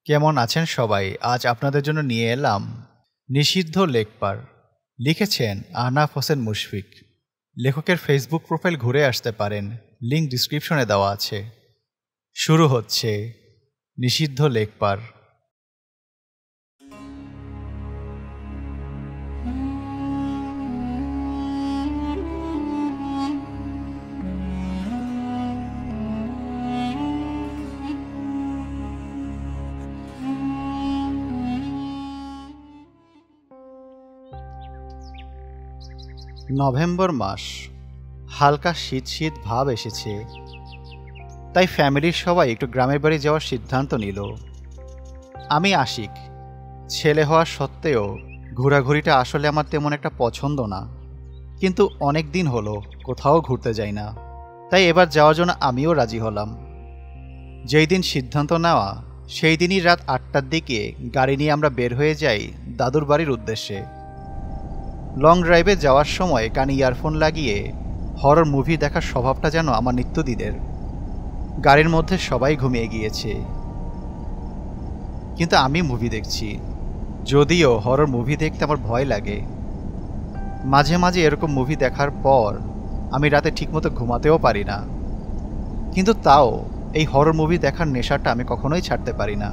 কেমন আছেন সবাই? আজ আপনাদের জন্য নিয়ে এলাম নিষিদ্ধ লেকপার। লিখেছেন আহনাফ হোসেন মুশফিক। লেখকের ফেসবুক প্রোফাইল ঘুরে আসতে পারেন, লিঙ্ক ডিসক্রিপশনে দেওয়া আছে। শুরু হচ্ছে নিষিদ্ধ লেকপার। নভেম্বর মাস, হালকা শীত শীত ভাব এসেছে, তাই ফ্যামিলির সবাই একটু গ্রামের বাড়ি যাওয়ার সিদ্ধান্ত নিল। আমি আশিক, ছেলে হওয়া সত্ত্বেও ঘোরাঘুরিটা আসলে আমার তেমন একটা পছন্দ না, কিন্তু অনেক দিন হলো কোথাও ঘুরতে যাই না, তাই এবার যাওয়ার জন্য আমিও রাজি হলাম। যেই দিন সিদ্ধান্ত নেওয়া সেই দিনই রাত ৮টার দিকে গাড়ি নিয়ে আমরা বের হয়ে যাই দাদুর বাড়ির উদ্দেশ্যে। লং ড্রাইভে যাওয়ার সময় কানে ইয়ারফোন লাগিয়ে হরর মুভি দেখার স্বভাবটা যেন আমার নিত্যদিনের। গাড়ির মধ্যে সবাই ঘুমিয়ে গিয়েছে, কিন্তু আমি মুভি দেখছি। যদিও হরর মুভি দেখতে আমার ভয় লাগে, মাঝে মাঝে এরকম মুভি দেখার পর আমি রাতে ঠিকমতো ঘুমাতেও পারি না, কিন্তু তাও এই হরর মুভি দেখার নেশাটা আমি কখনোই ছাড়তে পারি না।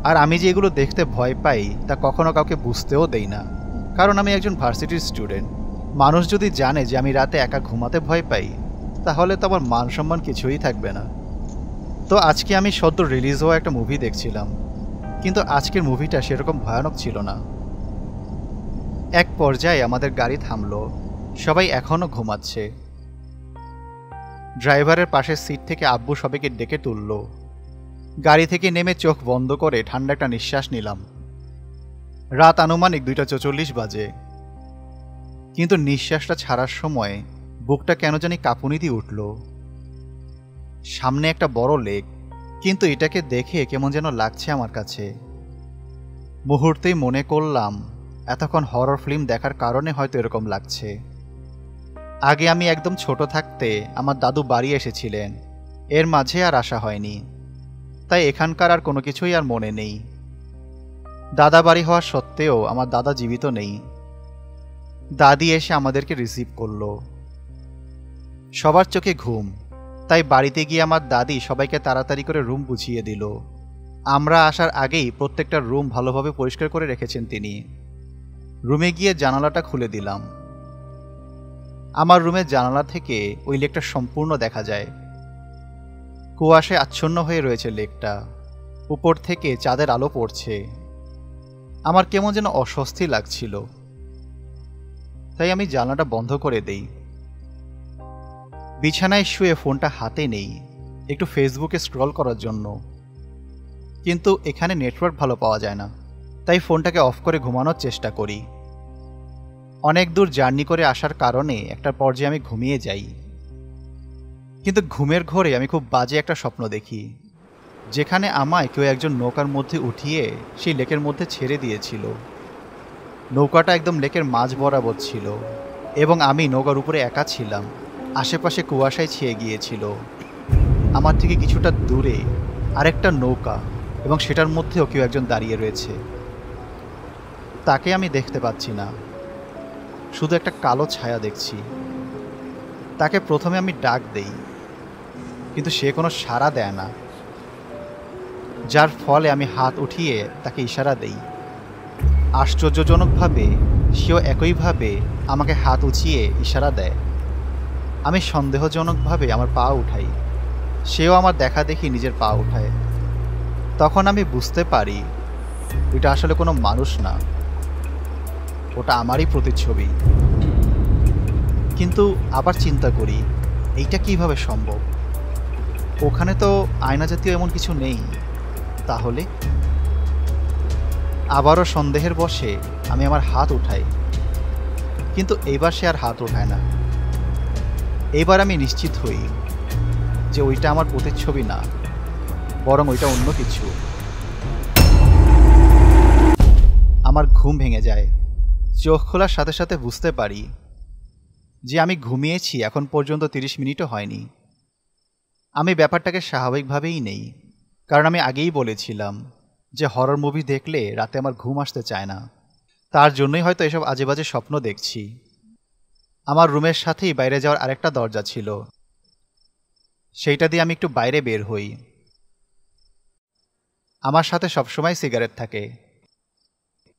আর আমি যে এগুলো দেখতে ভয় পাই তা কখনো কাউকে বুঝতেও দেই না, কারণ আমি একজন ভার্সিটির স্টুডেন্ট। মানুষ যদি জানে যে আমি রাতে একা ঘুমাতে ভয় পাই, তাহলে তো আমার মান সম্মান কিছুই থাকবে না। তো আজকে আমি সদ্য রিলিজ হওয়া একটা মুভি দেখছিলাম, কিন্তু আজকের মুভিটা সেরকম ভয়ানক ছিল না। এক পর্যায়ে আমাদের গাড়ি থামলো, সবাই এখনও ঘুমাচ্ছে। ড্রাইভারের পাশের সিট থেকে আব্বু সবাইকে ডেকে তুলল। গাড়ি থেকে নেমে চোখ বন্ধ করে ঠান্ডা একটা নিঃশ্বাস নিলাম। রাত আনুমানিক 2:44 বাজে, কিন্তু নিঃশ্বাসটা ছাড়ার সময় বুকটা কেন জানি কাঁপুনি দিয়ে উঠল। সামনে একটা বড় লেক, কিন্তু এটাকে দেখে কেমন যেন লাগছে আমার কাছে। মুহূর্তেই মনে করলাম এতক্ষণ হরর ফিল্ম দেখার কারণে হয়তো এরকম লাগছে। আগে আমি একদম ছোট থাকতে আমার দাদু বাড়ি এসেছিলেন, এর মাঝে আর আসা হয়নি, তাই এখানকার আর কোনো কিছুই আর মনে নেই। দাদা বাড়ি হওয়া সত্ত্বেও আমার দাদা জীবিত নেই। দাদি এসে আমাদেরকে রিসিভ করলো। সবার চোখে ঘুম, তাই বাড়িতে গিয়ে আমার দাদি সবাইকে তাড়াতাড়ি করে রুম বুঝিয়ে দিল। আমরা আসার আগেই প্রত্যেকটা রুম ভালোভাবে পরিষ্কার করে রেখেছেন তিনি। রুমে গিয়ে জানালাটা খুলে দিলাম। আমার রুমের জানালা থেকে ওই লেকটা সম্পূর্ণ দেখা যায়। কুয়াশায় আচ্ছন্ন হয়ে রয়েছে লেকটা, উপর থেকে চাঁদের আলো পড়ছে। আমার কেমন যেন অস্বস্তি লাগছিল, তাই আমি জানালাটা বন্ধ করে দেই। বিছানায় শুয়ে ফোনটা হাতে নেই একটু ফেসবুকে স্ক্রল করার জন্য, কিন্তু এখানে নেটওয়ার্ক ভালো পাওয়া যায় না, তাই ফোনটাকে অফ করে ঘুমানোর চেষ্টা করি। অনেক দূর জার্নি করে আসার কারণে একটা পর্যায়ে আমি ঘুমিয়ে যাই, কিন্তু ঘুমের ঘোরে আমি খুব বাজে একটা স্বপ্ন দেখি, যেখানে আমায় কেউ একজন নৌকার মধ্যে উঠিয়ে সেই লেকের মধ্যে ছেড়ে দিয়েছিল। নৌকাটা একদম লেকের মাঝ বরাবর ছিল এবং আমি নৌকার উপরে একা ছিলাম। আশেপাশে কুয়াশায় ছেয়ে গিয়েছিল। আমার থেকে কিছুটা দূরে আরেকটা নৌকা, এবং সেটার মধ্যেও কেউ একজন দাঁড়িয়ে রয়েছে। তাকে আমি দেখতে পাচ্ছি না, শুধু একটা কালো ছায়া দেখছি। তাকে প্রথমে আমি ডাক দেই, কিন্তু সে কোনো সাড়া দেয় না, যার ফলে আমি হাত উঠিয়ে তাকে ইশারা দেই। আশ্চর্যজনকভাবে সেও একইভাবে আমাকে হাত উঁচিয়ে ইশারা দেয়। আমি সন্দেহজনকভাবে আমার পা উঠাই, সেও আমার দেখা দেখি নিজের পা উঠায়। তখন আমি বুঝতে পারি ওটা আসলে কোনো মানুষ না, ওটা আমারই প্রতিচ্ছবি। কিন্তু আবার চিন্তা করি, এইটা কিভাবে সম্ভব? ওখানে তো আয়না জাতীয় এমন কিছু নেই, তাহলে? আবারও সন্দেহের বশে আমি আমার হাত উঠাই, কিন্তু এইবার সে আর হাত ওঠায় না। এইবার আমি নিশ্চিত হই যে ওইটা আমার প্রতিচ্ছবি না, বরং ওইটা অন্য কিছু। আমার ঘুম ভেঙে যায়। চোখ খোলার সাথে সাথে বুঝতে পারি যে আমি ঘুমিয়েছি এখন পর্যন্ত 30 মিনিটও হয়নি। আমি ব্যাপারটাকে স্বাভাবিকভাবেই নেই, কারণ আমি আগেই বলেছিলাম যে হরর মুভি দেখলে রাতে আমার ঘুম আসতে চায় না, তার জন্যই হয়তো এসব আজেবাজে স্বপ্ন দেখছি। আমার রুমের সাথেই বাইরে যাওয়ার আরেকটা দরজা ছিল, সেইটা দিয়ে আমি একটু বাইরে বের হই। আমার সাথে সবসময় সিগারেট থাকে।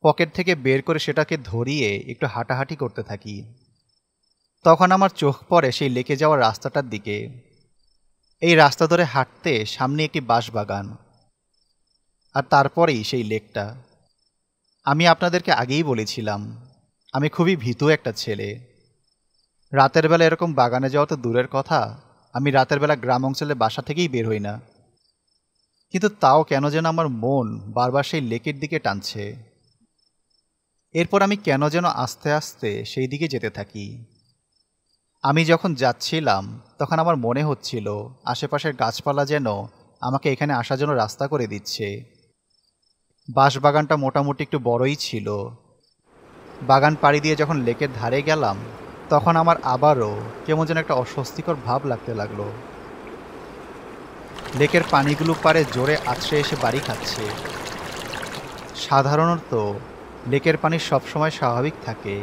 পকেট থেকে বের করে সেটাকে ধরিয়ে একটু হাঁটাহাঁটি করতে থাকি। তখন আমার চোখ পড়ে সেই লেকে যাওয়ার রাস্তাটার দিকে। এই রাস্তা ধরে হাঁটতে সামনে একটি বাঁশবাগান, আর তারপরেই সেই লেকটা। আমি আপনাদেরকে আগেই বলেছিলাম আমি খুবই ভীতু একটা ছেলে। রাতের বেলা এরকম বাগানে যাওয়া তো দূরের কথা, আমি রাতের বেলা গ্রাম অঞ্চলে বাসা থেকেই বের হই না। কিন্তু তাও কেন যেন আমার মন বারবার সেই লেকের দিকে টানছে। এরপর আমি কেন যেন আস্তে আস্তে সেই দিকে যেতে থাকি। আমি যখন যাচ্ছিলাম তখন আমার মনে হচ্ছিল আশেপাশের গাছপালা যেন আমাকে এখানে আসার জন্য রাস্তা করে দিচ্ছে। বাঁশবাগানটা মোটামুটি একটু বড়ই ছিল। বাগান পাড়ি দিয়ে যখন লেকের ধারে গেলাম তখন আমার আবারও কেমন যেন একটা অস্বস্তিকর ভাব লাগতে লাগলো। লেকের পানিগুলো পাড়ে জোরে আছড়ে এসে বাড়ি খাচ্ছে। সাধারণত লেকের পানি সবসময় স্বাভাবিক থাকে,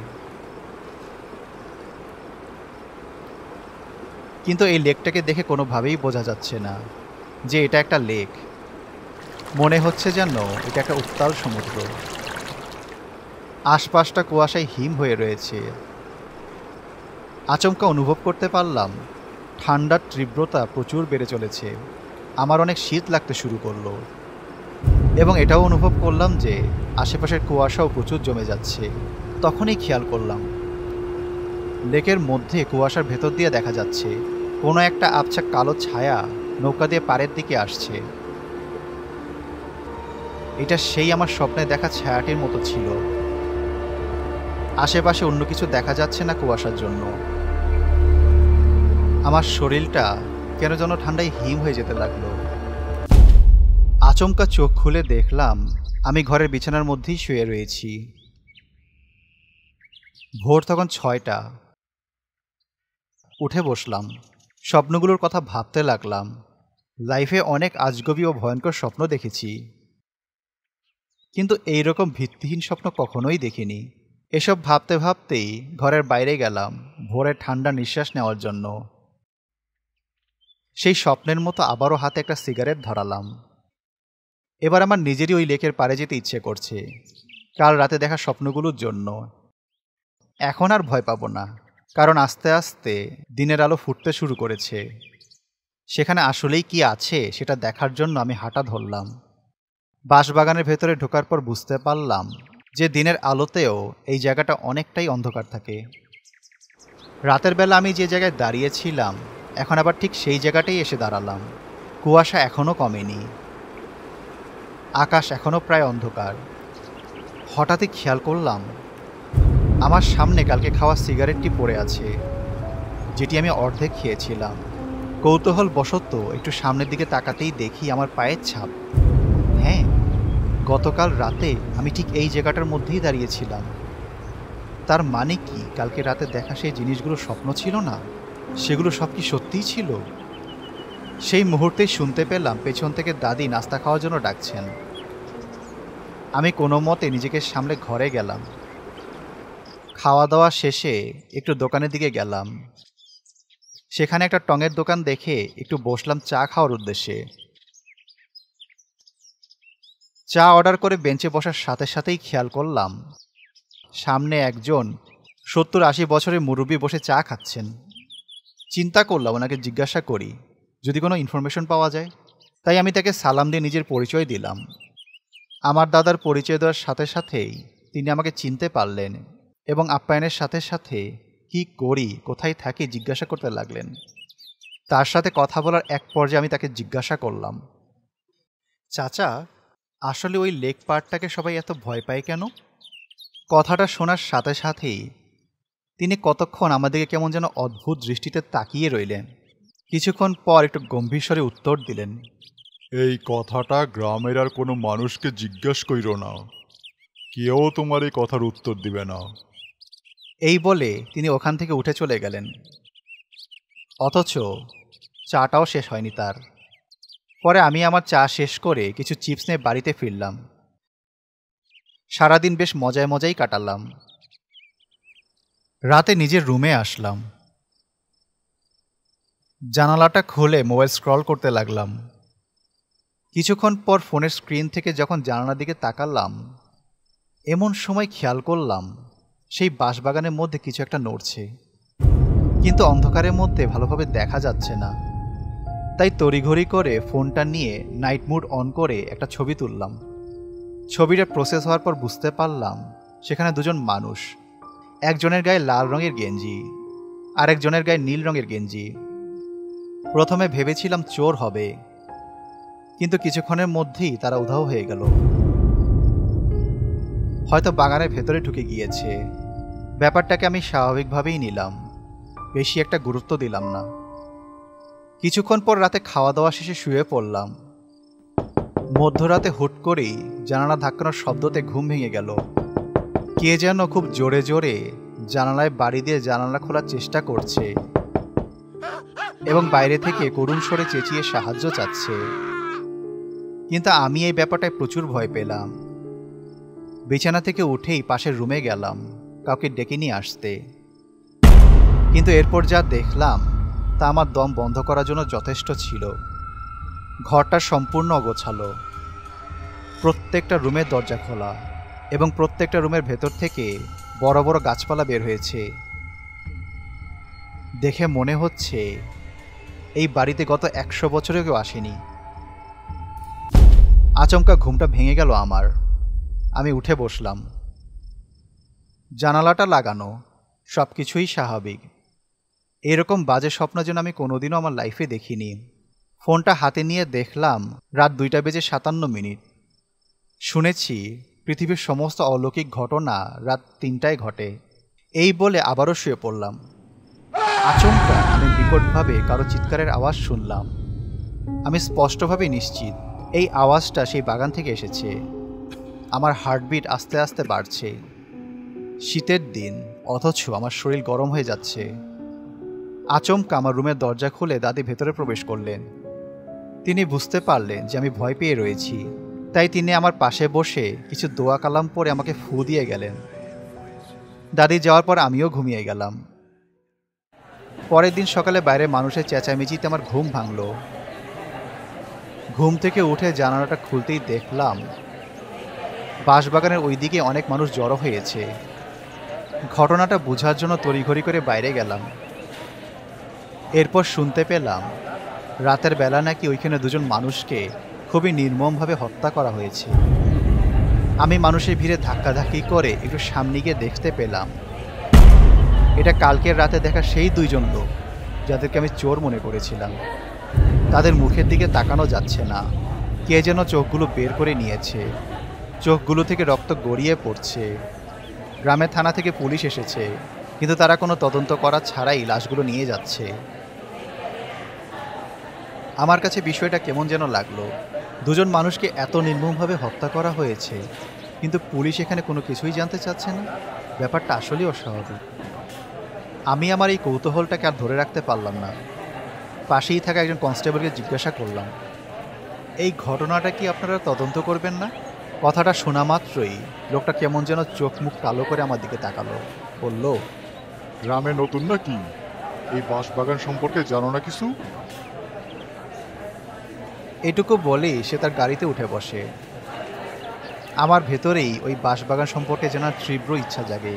কিন্তু এই লেকটাকে দেখে কোনোভাবেই বোঝা যাচ্ছে না যে এটা একটা লেক। মনে হচ্ছে যেন এটা একটা উত্তাল সমুদ্র। আশপাশটা কুয়াশায় হিম হয়ে রয়েছে। আচমকা অনুভব করতে পারলাম ঠান্ডার তীব্রতা প্রচুর বেড়ে চলেছে। আমার অনেক শীত লাগতে শুরু করলো, এবং এটাও অনুভব করলাম যে আশেপাশের কুয়াশাও প্রচুর জমে যাচ্ছে। তখনই খেয়াল করলাম লেকের মধ্যে কুয়াশার ভেতর দিয়ে দেখা যাচ্ছে কোনো একটা আবছা কালো ছায়া নৌকা দিয়ে পাড়ের দিকে আসছে। এটা সেই আমার স্বপ্নে দেখা ছায়াটির মতো ছিল। আশেপাশে অন্য কিছু দেখা যাচ্ছে না কুয়াশার জন্য। আমার শরীরটা কেন যেন ঠান্ডায় হিম হয়ে যেতে লাগলো। আচমকা চোখ খুলে দেখলাম আমি ঘরের বিছানার মধ্যেই শুয়ে রয়েছি। ভোর তখন 6টা। উঠে বসলাম, স্বপ্নগুলোর কথা ভাবতে লাগলাম। লাইফে অনেক আজগবি ও ভয়ঙ্কর স্বপ্ন দেখেছি, কিন্তু এইরকম ভিত্তিহীন স্বপ্ন কখনোই দেখিনি। এসব ভাবতে ভাবতেই ঘরের বাইরে গেলাম ভোরের ঠান্ডা নিঃশ্বাস নেওয়ার জন্য। সেই স্বপ্নের মতো আবারও হাতে একটা সিগারেট ধরালাম। এবার আমার নিজেরই ওই লেকের পাড়ে যেতে ইচ্ছে করছে, কাল রাতে দেখা স্বপ্নগুলোর জন্য। এখন আর ভয় পাবো না, কারণ আস্তে আস্তে দিনের আলো ফুটতে শুরু করেছে। সেখানে আসলেই কি আছে সেটা দেখার জন্য আমি হাঁটা ধরলাম। বাঁশবাগানের ভেতরে ঢোকার পর বুঝতে পারলাম যে দিনের আলোতেও এই জায়গাটা অনেকটাই অন্ধকার থাকে। রাতের বেলা আমি যে জায়গায় দাঁড়িয়েছিলাম এখন আবার ঠিক সেই জায়গাটাই এসে দাঁড়ালাম। কুয়াশা এখনও কমেনি, আকাশ এখনও প্রায় অন্ধকার। হঠাৎই খেয়াল করলাম আমার সামনে কালকে খাওয়া সিগারেটটি পড়ে আছে, যেটি আমি অর্ধেক খেয়েছিলাম। কৌতূহল বশত একটু সামনের দিকে তাকাতেই দেখি আমার পায়ের ছাপ। হ্যাঁ, গতকাল রাতে আমি ঠিক এই জায়গাটার মধ্যেই দাঁড়িয়েছিলাম। তার মানে কি কালকে রাতে দেখা সেই জিনিসগুলো স্বপ্ন ছিল না, সেগুলো সব কি সত্যিই ছিল? সেই মুহূর্তেই শুনতে পেলাম পেছন থেকে দাদি নাস্তা খাওয়ার জন্য ডাকছেন। আমি কোনো মতে নিজেকে সামলে ঘরে গেলাম। খাওয়া দাওয়া শেষে একটু দোকানের দিকে গেলাম। সেখানে একটা টঙের দোকান দেখে একটু বসলাম চা খাওয়ার উদ্দেশ্যে। চা অর্ডার করে বেঞ্চে বসার সাথে সাথেই খেয়াল করলাম সামনে একজন 70-80 বছরের মুরব্বী বসে চা খাচ্ছেন। চিন্তা করলাম ওনাকে জিজ্ঞাসা করি যদি কোনো ইনফরমেশন পাওয়া যায়। তাই আমি তাকে সালাম দিয়ে নিজের পরিচয় দিলাম। আমার দাদার পরিচয় দেওয়ার সাথে সাথেই তিনি আমাকে চিনতে পারলেন এবং আপ্যায়নের সাথে সাথে কি করি, কোথায় থাকি জিজ্ঞাসা করতে লাগলেন। তার সাথে কথা বলার এক পর্যায়ে আমি তাকে জিজ্ঞাসা করলাম, চাচা, আসলে ওই লেক পার্টটাকে সবাই এত ভয় পায় কেন? কথাটা শোনার সাথে সাথেই তিনি কতক্ষণ আমাদেরকে কেমন যেন অদ্ভুত দৃষ্টিতে তাকিয়ে রইলেন। কিছুক্ষণ পর একটু গম্ভীর স্বরে উত্তর দিলেন, এই কথাটা গ্রামের আর কোনো মানুষকে জিজ্ঞেস কইর না, কেউ তোমার এই কথার উত্তর দিবে না। এই বলে তিনি ওখান থেকে উঠে চলে গেলেন। অথচ চাটাও শেষ হয়নি তার। পরে আমি আমার চা শেষ করে কিছু চিপস নিয়ে বাড়িতে ফিরলাম। সারাদিন বেশ মজায় মজাই কাটালাম। রাতে নিজের রুমে আসলাম। জানালাটা খুলে মোবাইল স্ক্রল করতে লাগলাম। কিছুক্ষণ পর ফোনের স্ক্রিন থেকে যখন জানালার দিকে তাকালাম, এমন সময় খেয়াল করলাম সেই বাঁশবাগানের মধ্যে কিছু একটা নড়ছে, কিন্তু অন্ধকারের মধ্যে ভালোভাবে দেখা যাচ্ছে না। তাই তড়িঘড়ি করে ফোনটা নিয়ে নাইট মোড অন করে একটা ছবি তুললাম। ছবিটা প্রসেস হওয়ার পর বুঝতে পারলাম সেখানে দুজন মানুষ, একজনের গায়ে লাল রঙের গেঞ্জি, আরেকজনের গায়ে নীল রঙের গেঞ্জি। প্রথমে ভেবেছিলাম চোর হবে, কিন্তু কিছুক্ষণের মধ্যেই তারা উধাও হয়ে গেল। হয়তো বাগানের ভেতরে ঢুকে গিয়েছে। ব্যাপারটাকে আমি স্বাভাবিকভাবেই নিলাম, বেশি একটা গুরুত্ব দিলাম না। কিছুক্ষণ পর রাতে খাওয়া দাওয়া শেষে শুয়ে পড়লাম। মধ্যরাতে হুট করেই জানালা ধাক্কানোর শব্দতে ঘুম ভেঙে গেল। কে যেন খুব জোরে জোরে জানালায় বাড়ি দিয়ে জানালা খোলার চেষ্টা করছে এবং বাইরে থেকে করুণ স্বরে চেঁচিয়ে সাহায্য চাচ্ছে। কিন্তু আমি এই ব্যাপারটায় প্রচুর ভয় পেলাম। বিছানা থেকে উঠেই পাশের রুমে গেলাম কাউকে ডেকে নিয়ে আসতে, কিন্তু এরপর যা দেখলাম তা আমার দম বন্ধ করার জন্য যথেষ্ট ছিল। ঘরটা সম্পূর্ণ অগোছালো, প্রত্যেকটা রুমের দরজা খোলা এবং প্রত্যেকটা রুমের ভেতর থেকে বড় বড় গাছপালা বের হয়েছে। দেখে মনে হচ্ছে এই বাড়িতে গত 100 বছরেও কেউ আসেনি। আচমকা ঘুমটা ভেঙে গেল আমার। আমি উঠে বসলাম। জানালাটা লাগানো, সব কিছুই স্বাভাবিক। এরকম বাজে স্বপ্ন যেন আমি কোনোদিনও আমার লাইফে দেখিনি। ফোনটা হাতে নিয়ে দেখলাম রাত 2:57। শুনেছি পৃথিবীর সমস্ত অলৌকিক ঘটনা রাত 3টায় ঘটে। এই বলে আবারও শুয়ে পড়লাম। আচমকা আমি বিকটভাবে কারো চিৎকারের আওয়াজ শুনলাম। আমি স্পষ্টভাবে নিশ্চিত এই আওয়াজটা সেই বাগান থেকে এসেছে। আমার হার্টবিট আস্তে আস্তে বাড়ছে। শীতের দিন, অথচ আমার শরীর গরম হয়ে যাচ্ছে। আচমকা আমার রুমের দরজা খুলে দাদি ভেতরে প্রবেশ করলেন। তিনি বুঝতে পারলেন যে আমি ভয় পেয়ে রয়েছি, তাই তিনি আমার পাশে বসে কিছু দোয়া কালাম পরে আমাকে ফু দিয়ে গেলেন। দাদি যাওয়ার পর আমিও ঘুমিয়ে গেলাম। পরের দিন সকালে বাইরে মানুষের চেঁচামেচিতে আমার ঘুম ভাঙল। ঘুম থেকে উঠে জানালাটা খুলতেই দেখলাম বাঁশবাগানের ওইদিকে অনেক মানুষ জড়ো হয়েছে। ঘটনাটা বোঝার জন্য তড়িঘড়ি করে বাইরে গেলাম। এরপর শুনতে পেলাম রাতের বেলা নাকি ওইখানে দুজন মানুষকে খুবই নির্মমভাবে হত্যা করা হয়েছে। আমি মানুষের ভিড়ে ধাক্কাধাক্কি করে একটু সামনে গিয়ে দেখতে পেলাম এটা কালকের রাতে দেখা সেই দুইজন লোক যাদেরকে আমি চোর মনে করেছিলাম। তাদের মুখের দিকে তাকানো যাচ্ছে না, কে যেন চোখগুলো বের করে নিয়েছে। চোখগুলো থেকে রক্ত গড়িয়ে পড়ছে। গ্রামের থানা থেকে পুলিশ এসেছে, কিন্তু তারা কোনো তদন্ত করা ছাড়াই লাশগুলো নিয়ে যাচ্ছে। আমার কাছে বিষয়টা কেমন যেন লাগলো। দুজন মানুষকে এত নির্মমভাবে হত্যা করা হয়েছে, কিন্তু পুলিশ এখানে কোনো কিছুই জানতে চাচ্ছে না। ব্যাপারটা আসলেই অস্বাভাবিক। আমি আমার এই কৌতূহলটাকে আর ধরে রাখতে পারলাম না। পাশেই থাকা একজন কনস্টেবলকে জিজ্ঞাসা করলাম, এই ঘটনাটা কি আপনারা তদন্ত করবেন না? কথাটা শোনা মাত্রই লোকটা কেমন যেন চোখ মুখ কালো করে আমার দিকে তাকালো। বলল, গ্রামে নতুন নাকি? এই বাঁশবাগান সম্পর্কে জানো না কিছু? এটুকু বলেই সে তার গাড়িতে উঠে বসে। আমার ভেতরেই ওই বাঁশবাগান সম্পর্কে জানার তীব্র ইচ্ছা জাগে।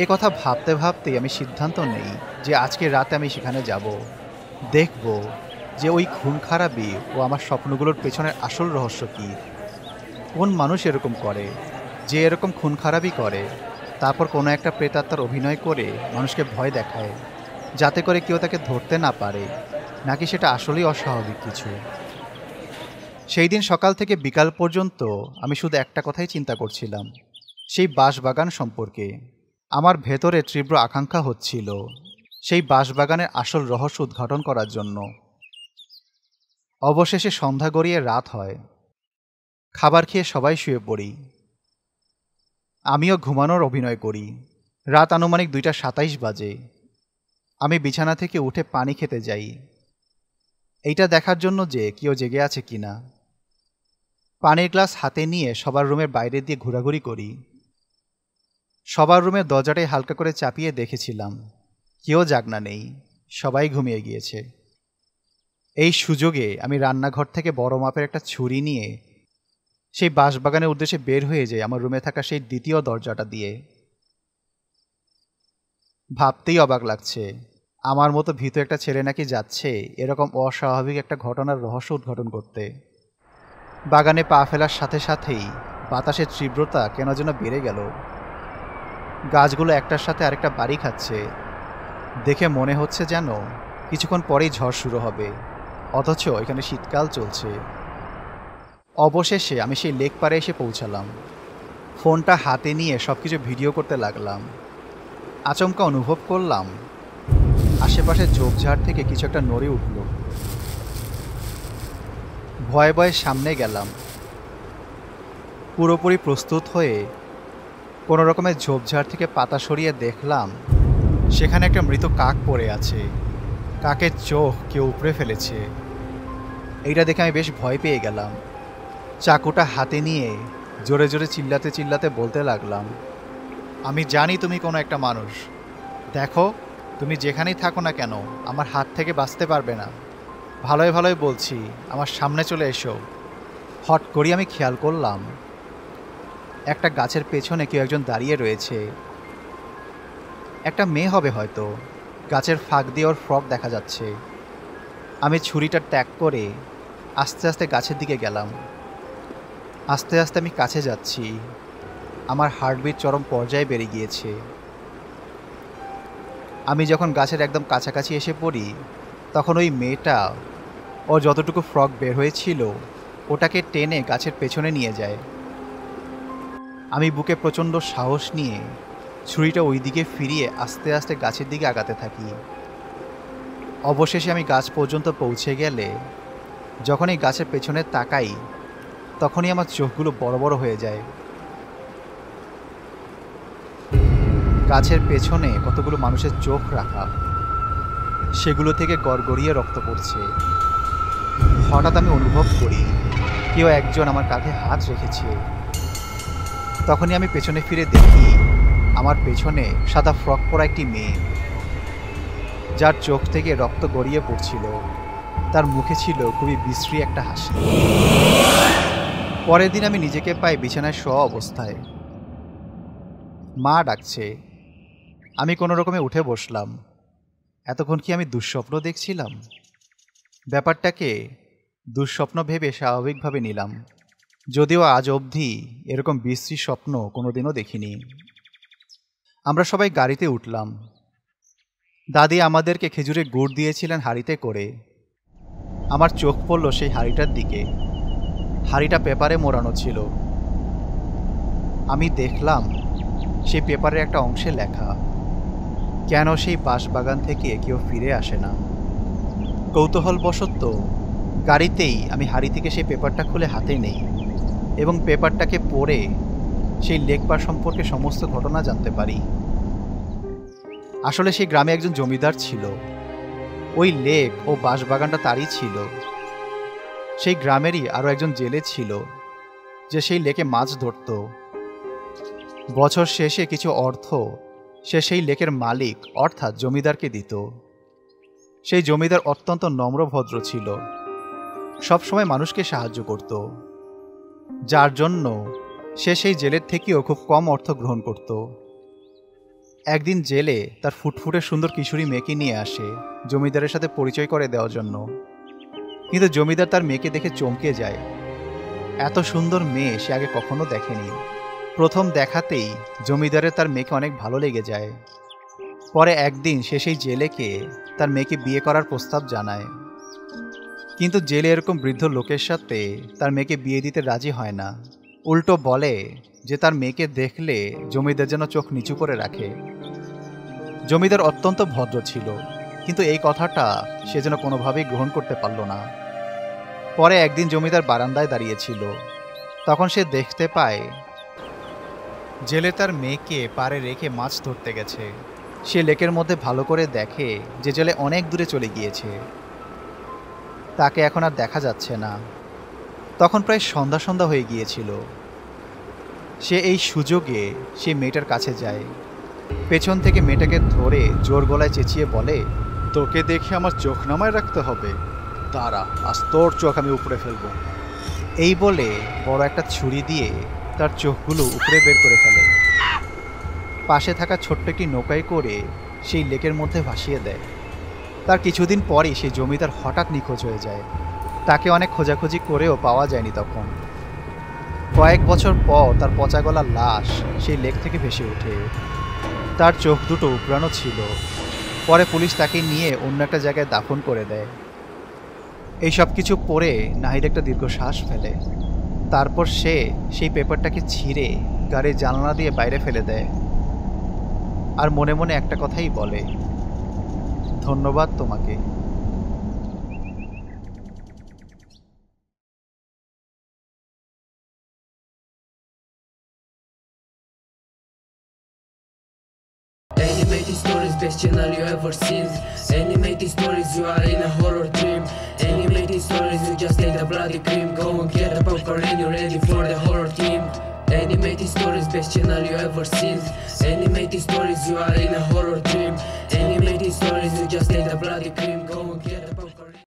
এ কথা ভাবতে ভাবতেই আমি সিদ্ধান্ত নেই যে আজকে রাতে আমি সেখানে যাব, দেখব যে ওই খুন খারাপি ও আমার স্বপ্নগুলোর পেছনের আসল রহস্য কী। কোন মানুষ এরকম করে, যে এরকম খুন খারাপি করে, তারপর কোনো একটা প্রেতাত্মার অভিনয় করে মানুষকে ভয় দেখায় যাতে করে কেউ তাকে ধরতে না পারে, নাকি সেটা আসলেই অস্বাভাবিক কিছু। সেই দিন সকাল থেকে বিকাল পর্যন্ত আমি শুধু একটা কথাই চিন্তা করছিলাম, সেই বাঁশবাগান সম্পর্কে। আমার ভেতরে তীব্র আকাঙ্ক্ষা হচ্ছিল সেই বাঁশবাগানের আসল রহস্য উদ্ঘাটন করার জন্য। অবশেষে সন্ধ্যা গড়িয়ে রাত হয়। খাবার খেয়ে সবাই শুয়ে পড়ি। আমিও ঘুমানোর অভিনয় করি। রাত আনুমানিক 2:27 বাজে। আমি বিছানা থেকে উঠে পানি খেতে যাই। এইটা দেখার জন্য যে কেউ জেগে আছে কিনা। পানির গ্লাস হাতে নিয়ে সবার রুমের বাইরে দিয়ে ঘোরাঘুরি করি। সবার রুমের দরজাটাই হালকা করে চাপিয়ে দেখেছিলাম, কেউ জাগনা নেই, সবাই ঘুমিয়ে গিয়েছে। এই সুযোগে আমি রান্নাঘর থেকে বড় মাপের একটা ছুরি নিয়ে সেই বাঁশবাগানের উদ্দেশ্যে বের হয়ে যাই আমার রুমে থাকা সেই দ্বিতীয় দরজাটা দিয়ে। ভাবতেই অবাক লাগছে, আমার মতো ভীতু একটা ছেলে নাকি যাচ্ছে এরকম অস্বাভাবিক একটা ঘটনার রহস্য উদ্ঘাটন করতে। বাগানে পা ফেলার সাথে সাথেই বাতাসের তীব্রতা কেন যেন বেড়ে গেল। গাছগুলো একটার সাথে আরেকটা বাড়ি খাচ্ছে। দেখে মনে হচ্ছে যেন কিছুক্ষণ পরেই ঝড় শুরু হবে, অথচ এখানে শীতকাল চলছে। অবশেষে আমি সেই লেক পাড়ে এসে পৌঁছালাম। ফোনটা হাতে নিয়ে সব কিছু ভিডিও করতে লাগলাম। আচমকা অনুভব করলাম আশেপাশে ঝোপঝাড় থেকে কিছু একটা নড়ে উঠল। ভয়ে ভয়ে সামনে গেলাম। পুরোপুরি প্রস্তুত হয়ে কোনো রকমের ঝোপঝাড় থেকে পাতা সরিয়ে দেখলাম সেখানে একটা মৃত কাক পড়ে আছে। কাকের চোখ কেউ উপড়ে ফেলেছে। এইটা দেখে আমি বেশ ভয় পেয়ে গেলাম। চাকুটা হাতে নিয়ে জোরে জোরে চিল্লাতে চিল্লাতে বলতে লাগলাম, আমি জানি তুমি কোনো একটা মানুষ। দেখো, তুমি যেখানেই থাকো না কেন আমার হাত থেকে বাঁচতে পারবে না। ভালোই ভালোই বলছি, আমার সামনে চলে এসো। হট করে আমি খেয়াল করলাম একটা গাছের পেছনে কেউ একজন দাঁড়িয়ে রয়েছে। একটা মেয়ে হবে হয়তো। গাছের ফাঁক দিয়ে ওর ফ্রক দেখা যাচ্ছে। আমি ছুরিটা ত্যাগ করে আস্তে আস্তে গাছের দিকে গেলাম। আস্তে আস্তে আমি কাছে যাচ্ছি। আমার হার্টবিট চরম পর্যায়ে বেড়ে গিয়েছে। আমি যখন গাছের একদম কাছাকাছি এসে পড়ি তখন ওই মেয়েটা ও যতটুকু ফ্রক বের হয়েছিল ওটাকে টেনে গাছের পেছনে নিয়ে যায়। আমি বুকে প্রচণ্ড সাহস নিয়ে ছুরিটা ওই দিকে ফিরিয়ে আস্তে আস্তে গাছের দিকে আগাতে থাকি। অবশেষে আমি গাছ পর্যন্ত পৌঁছে গেলে যখন এই গাছের পেছনে তাকাই তখনই আমার চোখগুলো বড় বড় হয়ে যায়। গাছের পেছনে কতগুলো মানুষের চোখ রাখা, সেগুলো থেকে গড়গড়িয়ে রক্ত পড়ছে। হঠাৎ আমি অনুভব করি কেউ একজন আমার কাঁধে হাত রেখেছে। তখনই আমি পেছনে ফিরে দেখি আমার পেছনে সাদা ফ্রক পরা একটি মেয়ে, যার চোখ থেকে রক্ত গড়িয়ে পড়ছিল। তার মুখে ছিল খুবই বিশ্রী একটা হাসি। পরের দিন আমি নিজেকে পাই বিছানায় শোয়া অবস্থায়। মা ডাকছে। আমি কোনো রকমে উঠে বসলাম। এতক্ষণ কি আমি দুঃস্বপ্ন দেখছিলাম? ব্যাপারটাকে দুঃস্বপ্ন ভেবে স্বাভাবিকভাবে নিলাম, যদিও আজ অবধি এরকম বিশ্রী স্বপ্ন কোনোদিনও দেখিনি। আমরা সবাই গাড়িতে উঠলাম। দাদি আমাদেরকে খেজুরের গুড় দিয়েছিলেন হাঁড়িতে করে। আমার চোখ পড়ল সেই হাঁড়িটার দিকে। হাঁড়িটা পেপারে মোড়ানো ছিল। আমি দেখলাম সেই পেপারের একটা অংশে লেখা, কেন সেই বাঁশবাগান থেকে কেউ ফিরে আসে না। কৌতূহলবশত গাড়িতেই আমি হাঁড়ি থেকে সেই পেপারটা খুলে হাতে নেই এবং পেপারটাকে পড়ে সেই লেক পার সম্পর্কে সমস্ত ঘটনা জানতে পারি। আসলে সেই গ্রামে একজন জমিদার ছিল। ওই লেক ও বাঁশবাগানটা তারই ছিল। সেই গ্রামেরই আরও একজন জেলে ছিল যে সেই লেকে মাছ ধরত। বছর শেষে কিছু অর্থ সে সেই লেকের মালিক অর্থাৎ জমিদারকে দিত। সেই জমিদার অত্যন্ত নম্রভদ্র ছিল, সবসময় মানুষকে সাহায্য করত, যার জন্য সে সেই জেলের থেকেও খুব কম অর্থ গ্রহণ করত। একদিন জেলে তার ফুটফুটে সুন্দর কিশোরী মেয়েকে নিয়ে আসে জমিদারের সাথে পরিচয় করে দেওয়ার জন্য। কিন্তু জমিদার তার মেয়েকে দেখে চমকে যায়। এত সুন্দর মেয়ে সে আগে কখনো দেখেনি। প্রথম দেখাতেই জমিদারের তার মেয়েকে অনেক ভালো লেগে যায়। পরে একদিন সে সেই জেলেকে তার মেয়েকে বিয়ে করার প্রস্তাব জানায়। কিন্তু জেলে এরকম বৃদ্ধ লোকের সাথে তার মেয়েকে বিয়ে দিতে রাজি হয় না। উল্টো বলে যে তার মেয়েকে দেখলে জমিদার যেন চোখ নিচু করে রাখে। জমিদার অত্যন্ত ভদ্র ছিল, কিন্তু এই কথাটা সে যেন কোনোভাবেই গ্রহণ করতে পারল না। পরে একদিন জমিদার বারান্দায় দাঁড়িয়েছিল। তখন সে দেখতে পায় জেলে তার মেয়েকে পাড়ে রেখে মাছ ধরতে গেছে। সে লেকের মধ্যে ভালো করে দেখে যে জেলে অনেক দূরে চলে গিয়েছে। তাকে এখন আর দেখা যাচ্ছে না। তখন প্রায় সন্ধ্যা সন্ধ্যা হয়ে গিয়েছিল। সে এই সুযোগে সেই মেয়েটার কাছে যায়, পেছন থেকে মেয়েটাকে ধরে জোর গলায় চেঁচিয়ে বলে, তোকে দেখে আমার চোখ নামায় রাখতে হবে, দাঁড়া, আজ তোর চোখ আমি উপড়ে ফেলবো। এই বলে বড় একটা ছুরি দিয়ে তার চোখগুলো উপরে বের করে ফেলে। পাশে থাকা ছোট্ট একটি নৌকায় করে সেই লেকের মধ্যে ভাসিয়ে দেয়। তার কিছুদিন পরই সেই জমিদার হঠাৎ নিখোঁজ হয়ে যায়। তাকে অনেক খোঁজাখুঁজি করেও পাওয়া যায়নি। তখন কয়েক বছর পর তার পচা গলা লাশ সেই লেক থেকে ভেসে ওঠে। তার চোখ দুটো উপড়ানো ছিল। পরে পুলিশ তাকে নিয়ে অন্য একটা জায়গায় দাফন করে দেয়। এই সব কিছু পড়ে নাহিদ একটা দীর্ঘশ্বাস ফেলে। তারপর সে সেই পেপারটাকে ছিঁড়ে গাড়ির জানলা দিয়ে বাইরে ফেলে দেয়, আর মনে মনে একটা কথাই বলে, ধন্যবাদ তোমাকে। Animated stories, best channel you ever seen. Animated stories, you are in a horror dream. Animated stories, you just take the bloody cream. Go and get the popcorn, you're ready for the horror team. Animated stories, best channel you ever seen. Animated stories, you are in a horror dream. Animated stories, you just take the bloody cream. Go and get the popcorn.